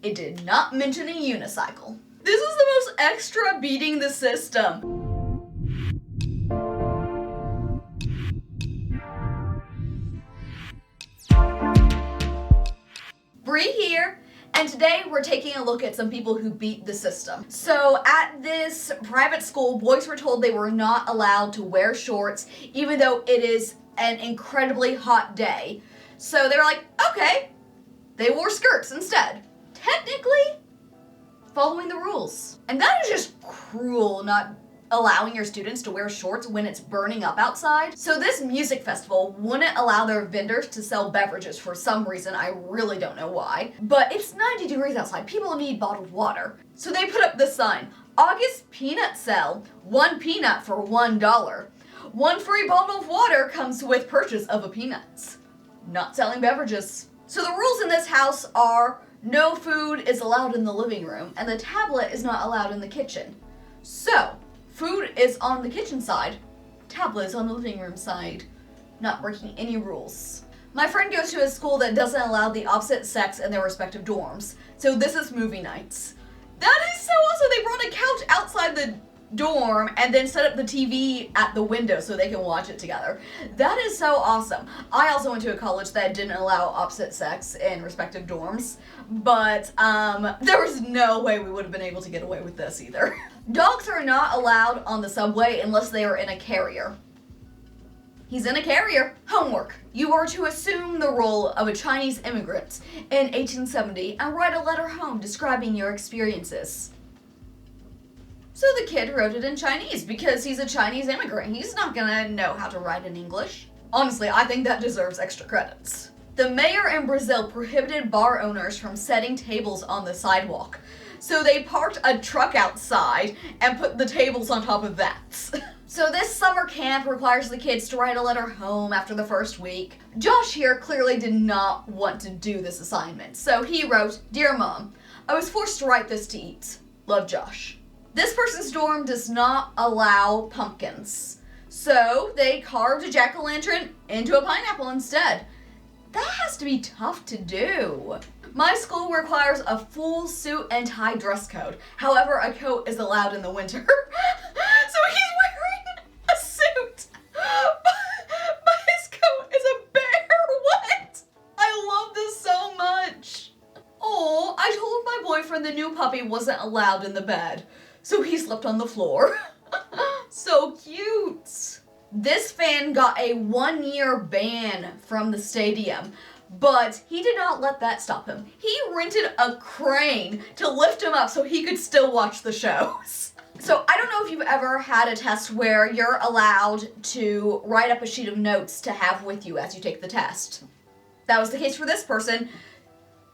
It did not mention a unicycle. This is the most extra beating the system. Bree here, and today we're taking a look at some people who beat the system. So at this private school, boys were told they were not allowed to wear shorts, even though it is an incredibly hot day. So they were like, okay, they wore skirts instead. Technically, following the rules. And that is just cruel, not allowing your students to wear shorts when it's burning up outside. So this music festival wouldn't allow their vendors to sell beverages for some reason. I really don't know why. But it's 90 degrees outside. People need bottled water. So they put up this sign, August peanut sale, 1 peanut for $1. 1 free bottle of water comes with purchase of a peanuts. Not selling beverages. So the rules in this house are no food is allowed in the living room and the tablet is not allowed in the kitchen. So food is on the kitchen side, tablet is on the living room side, not breaking any rules. My friend goes to a school that doesn't allow the opposite sex in their respective dorms, so this is movie nights. That is so awesome! They brought a couch outside the dorm and then set up the TV at the window so they can watch it together. That is so awesome. I also went to a college that didn't allow opposite sex in respective dorms, but there was no way we would have been able to get away with this either. Dogs are not allowed on the subway unless they are in a carrier. He's in a carrier. Homework. You are to assume the role of a Chinese immigrant in 1870 and write a letter home describing your experiences. So the kid wrote it in Chinese because he's a Chinese immigrant. He's not gonna know how to write in English. Honestly, I think that deserves extra credits. The mayor in Brazil prohibited bar owners from setting tables on the sidewalk. So they parked a truck outside and put the tables on top of that. So this summer camp requires the kids to write a letter home after the first week. Josh here clearly did not want to do this assignment. So he wrote, "Dear Mom, I was forced to write this to eat. Love, Josh." This person's dorm does not allow pumpkins, so they carved a jack-o'-lantern into a pineapple instead. That has to be tough to do. My school requires a full suit and tie dress code. However, a coat is allowed in the winter. So he's wearing a suit, but his coat is a bear. What? I love this so much. Oh, I told my boyfriend the new puppy wasn't allowed in the bed, so he slept on the floor. So cute. This fan got a 1-year ban from the stadium, but he did not let that stop him. He rented a crane to lift him up so he could still watch the shows. So I don't know if you've ever had a test where you're allowed to write up a sheet of notes to have with you as you take the test. That was the case for this person,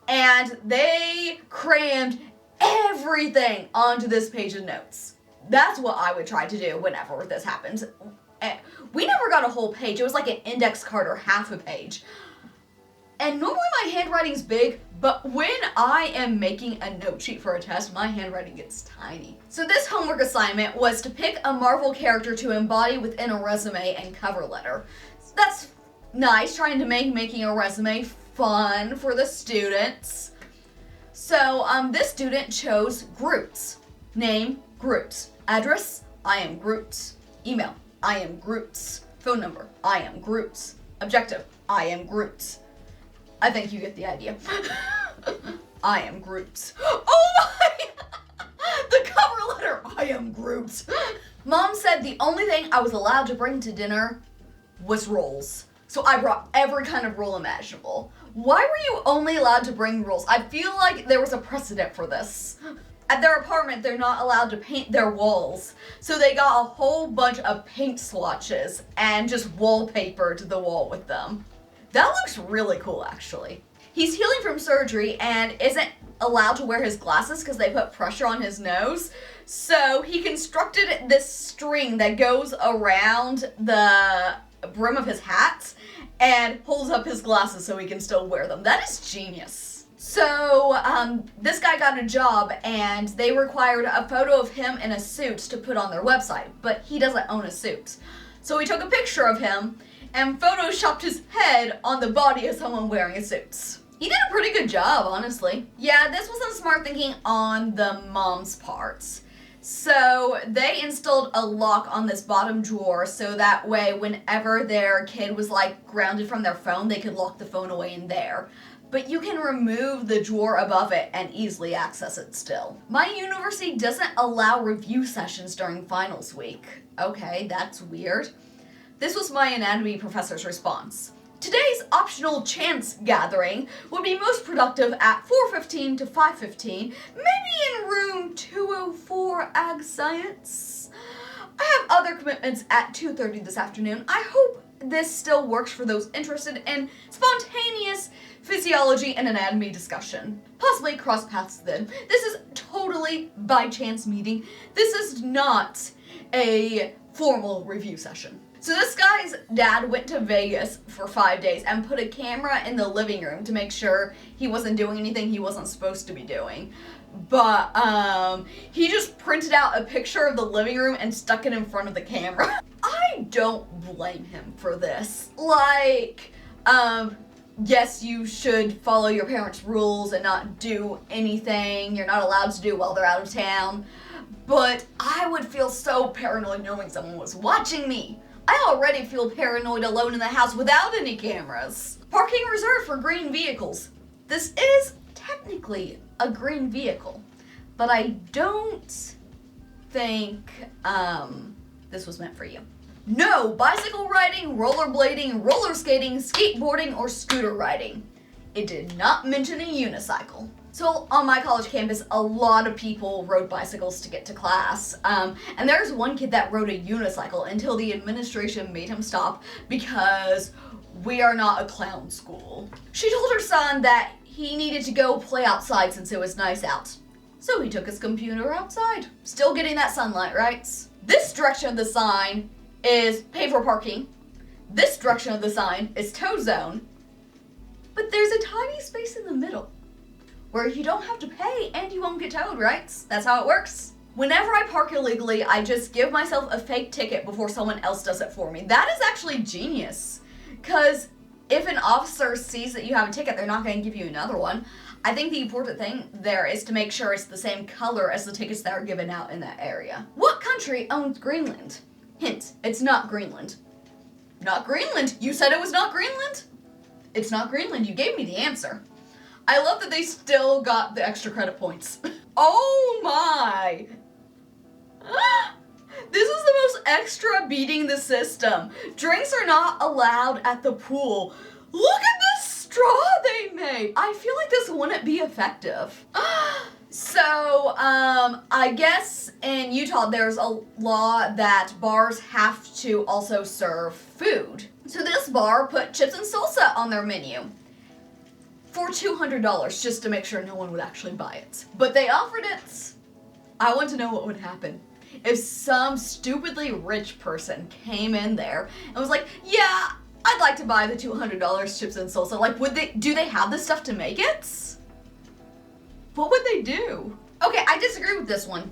and they crammed everything onto this page of notes. That's what I would try to do whenever this happens. We never got a whole page. It was like an index card or half a page. And normally my handwriting's big, but when I am making a note sheet for a test, my handwriting gets tiny. So this homework assignment was to pick a Marvel character to embody within a resume and cover letter. That's nice, trying to make making a resume fun for the students. So this student chose Groot's. Name, Groot. Address, I am Groot. Email, I am Groot. Phone number, I am Groot. Objective, I am Groot. I think you get the idea. I am Groot. Oh my! The cover letter, I am Groot. Mom said the only thing I was allowed to bring to dinner was rolls. So I brought every kind of roll imaginable. Why were you only allowed to bring rolls? I feel like there was a precedent for this. At their apartment, they're not allowed to paint their walls. So they got a whole bunch of paint swatches and just wallpapered the wall with them. That looks really cool, actually. He's healing from surgery and isn't allowed to wear his glasses because they put pressure on his nose. So he constructed this string that goes around the brim of his hat and holds up his glasses so he can still wear them. That is genius. So this guy got a job and they required a photo of him in a suit to put on their website, but he doesn't own a suit. So he took a picture of him and photoshopped his head on the body of someone wearing a suit. He did a pretty good job, honestly. Yeah, this wasn't smart thinking on the mom's part. So they installed a lock on this bottom drawer so that way whenever their kid was like grounded from their phone, they could lock the phone away in there. But you can remove the drawer above it and easily access it still. My university doesn't allow review sessions during finals week. Okay, that's weird. This was my anatomy professor's response. Today's optional chance gathering would be most productive at 4:15 to 5:15, maybe in room 204 Ag Science. I have other commitments at 2:30 this afternoon. I hope this still works for those interested in spontaneous physiology and anatomy discussion. Possibly cross paths then. This is totally by chance meeting. This is not a formal review session. So this guy's dad went to Vegas for 5 days and put a camera in the living room to make sure he wasn't doing anything he wasn't supposed to be doing. But he just printed out a picture of the living room and stuck it in front of the camera. I don't blame him for this. Like, yes, you should follow your parents' rules and not do anything you're not allowed to do while they're out of town. But I would feel so paranoid knowing someone was watching me. I already feel paranoid alone in the house without any cameras. Parking reserved for green vehicles. This is technically a green vehicle, but I don't think this was meant for you. No bicycle riding, rollerblading, roller skating, skateboarding, or scooter riding. It did not mention a unicycle. So on my college campus, a lot of people rode bicycles to get to class. And there's one kid that rode a unicycle until the administration made him stop because we are not a clown school. She told her son that he needed to go play outside since it was nice out. So he took his computer outside. Still getting that sunlight, right? This direction of the sign is pay for parking. This direction of the sign is tow zone. But there's a tiny space in the middle where you don't have to pay and you won't get towed, right? That's how it works. Whenever I park illegally, I just give myself a fake ticket before someone else does it for me. That is actually genius. Because if an officer sees that you have a ticket, they're not going to give you another one. I think the important thing there is to make sure it's the same color as the tickets that are given out in that area. What country owns Greenland? Hint, it's not Greenland. Not Greenland. You said it was not Greenland? It's not Greenland. You gave me the answer. I love that they still got the extra credit points. Oh my! This is the most extra beating the system. Drinks are not allowed at the pool. Look at the straw they made. I feel like this wouldn't be effective. So, I guess in Utah there's a law that bars have to also serve food. So this bar put chips and salsa on their menu for $200 just to make sure no one would actually buy it. But they offered it. I want to know what would happen if some stupidly rich person came in there and was like, yeah, I'd like to buy the $200 chips and salsa. Like, do they have the stuff to make it? What would they do? Okay, I disagree with this one.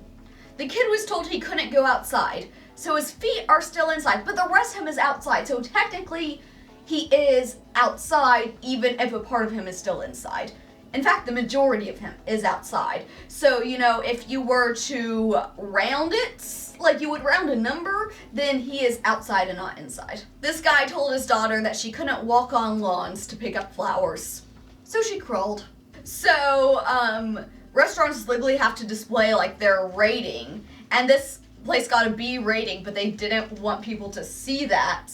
The kid was told he couldn't go outside, so his feet are still inside, but the rest of him is outside, so technically he is outside even if a part of him is still inside. In fact, the majority of him is outside. So, you know, if you were to round it, like you would round a number, then he is outside and not inside. This guy told his daughter that she couldn't walk on lawns to pick up flowers, so she crawled. So, restaurants legally have to display like their rating, and this place got a B rating, but they didn't want people to see that.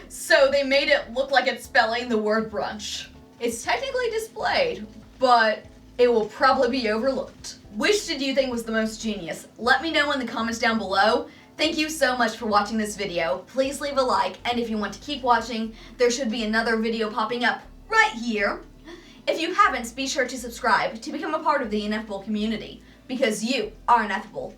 So they made it look like it's spelling the word brunch. It's technically displayed, but it will probably be overlooked. Which did you think was the most genius? Let me know in the comments down below. Thank you so much for watching this video. Please leave a like, and if you want to keep watching, there should be another video popping up right here. If you haven't, be sure to subscribe to become a part of the Ineffable community, because you are ineffable.